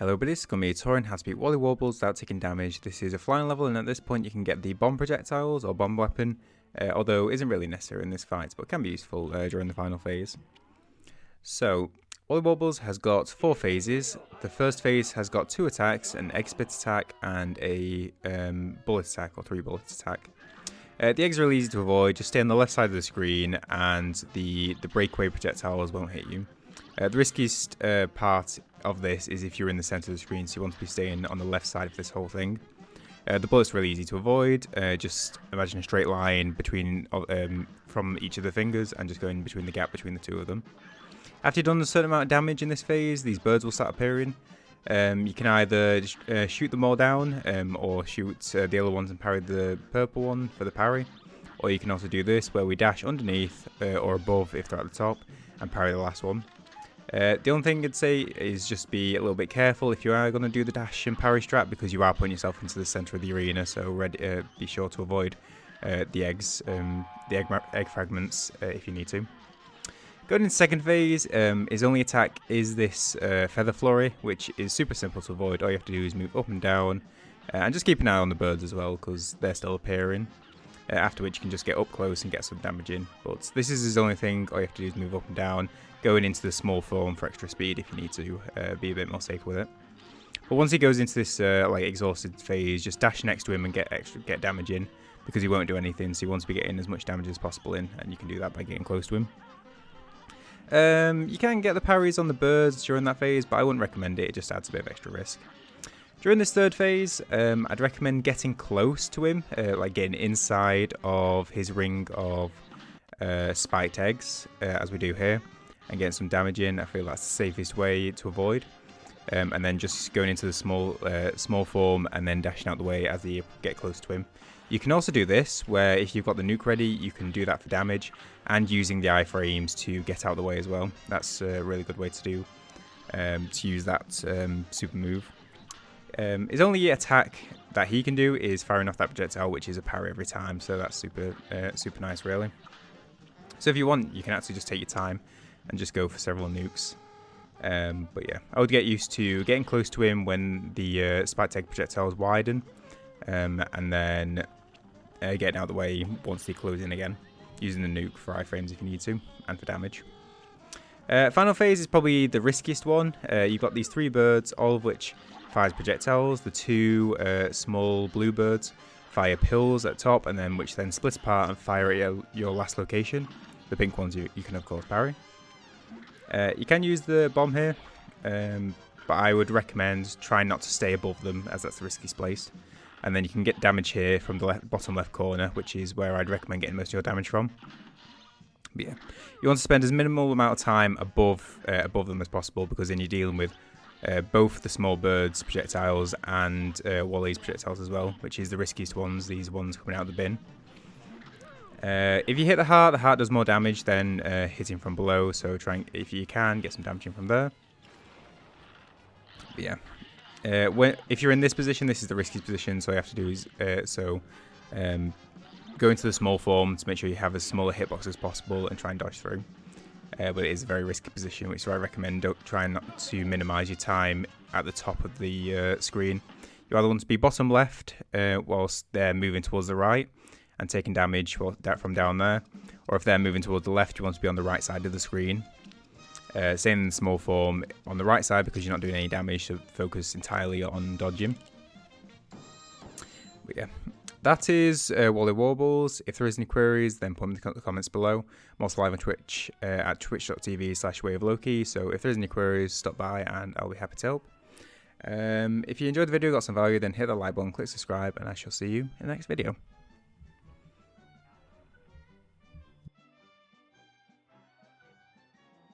Hello buddies, it's me, Torin, how to beat Wally Warbles without taking damage. This is a flying level, and at this point you can get the bomb projectiles or bomb weapon, although it isn't really necessary in this fight, but can be useful during the final phase. So, Wally Warbles has got 4 phases. The first phase has got 2 attacks, an egg spit attack and a bullet attack, or 3 bullets attack. The eggs are really easy to avoid, just stay on the left side of the screen and the breakaway projectiles won't hit you. The riskiest part of this is if you're in the center of the screen, so you want to be staying on the left side of this whole thing. The bullets are really easy to avoid. Just imagine a straight line between from each of the fingers and just going between the gap between the two of them. After you've done a certain amount of damage in this phase, these birds will start appearing. You can either shoot them all down or shoot the yellow ones and parry the purple one for the parry. Or you can also do this where we dash underneath or above if they're at the top and parry the last one. The only thing I'd say is just be a little bit careful if you are going to do the dash and parry strat, because you are putting yourself into the center of the arena, so be sure to avoid the eggs, egg fragments if you need to. Going into second phase, his only attack is this feather flurry, which is super simple to avoid. All you have to do is move up and down, and just keep an eye on the birds as well, because they're still appearing. After which you can just get up close and get some damage in. But this is his only thing. All you have to do is move up and down, going into the small form for extra speed if you need to be a bit more safe with it. But once he goes into this like exhausted phase, just dash next to him and get damage in, because he won't do anything. So you want to be getting as much damage as possible in, and you can do that by getting close to him. You can get the parries on the birds during that phase, but I wouldn't recommend it. It just adds a bit of extra risk. During this third phase, I'd recommend getting close to him, like getting inside of his ring of spiked eggs, as we do here, and getting some damage in. I feel that's the safest way to avoid. And then just going into the small form and then dashing out the way as you get close to him. You can also do this, where if you've got the nuke ready, you can do that for damage, and using the iframes to get out of the way as well. That's a really good way to use that super move. His only attack that he can do is firing off that projectile, which is a parry every time, so that's super nice, really. So if you want, you can actually just take your time and just go for several nukes. But yeah, I would get used to getting close to him when the Spit.Egg projectiles widen, and then getting out of the way once they close in again, using the nuke for iframes if you need to, and for damage. Final phase is probably the riskiest one. You've got these 3 birds, all of which fires projectiles. The 2 small blue birds fire pills at top, and then which then splits apart and fire at your last location. The pink ones you can of course parry. You can use the bomb here, but I would recommend trying not to stay above them, as that's the riskiest place. And then you can get damage here from the bottom left corner, which is where I'd recommend getting most of your damage from. But yeah, you want to spend as minimal amount of time above them as possible, because then you're dealing with both the small birds projectiles and Wally's projectiles as well, which is the riskiest ones, these ones coming out of the bin. If you hit the heart does more damage than hitting from below, so if you can, get some damage in from there. But yeah, if you're in this position, this is the riskiest position, so all you have to do is go into the small form to make sure you have as small a hitbox as possible and try and dodge through. But it is a very risky position, which I recommend trying not to minimise your time at the top of the screen. You either want to be bottom left whilst they're moving towards the right and taking damage from down there, or if they're moving towards the left, you want to be on the right side of the screen. Same in the small form on the right side, because you're not doing any damage, so focus entirely on dodging. But yeah, that is Wally Warbles. If there is any queries, then put them in the comments below. I'm also live on Twitch at twitch.tv/wayofloki, so if there's any queries, stop by and I'll be happy to help. If you enjoyed the video, got some value, then hit the like button, click subscribe, and I shall see you in the next video.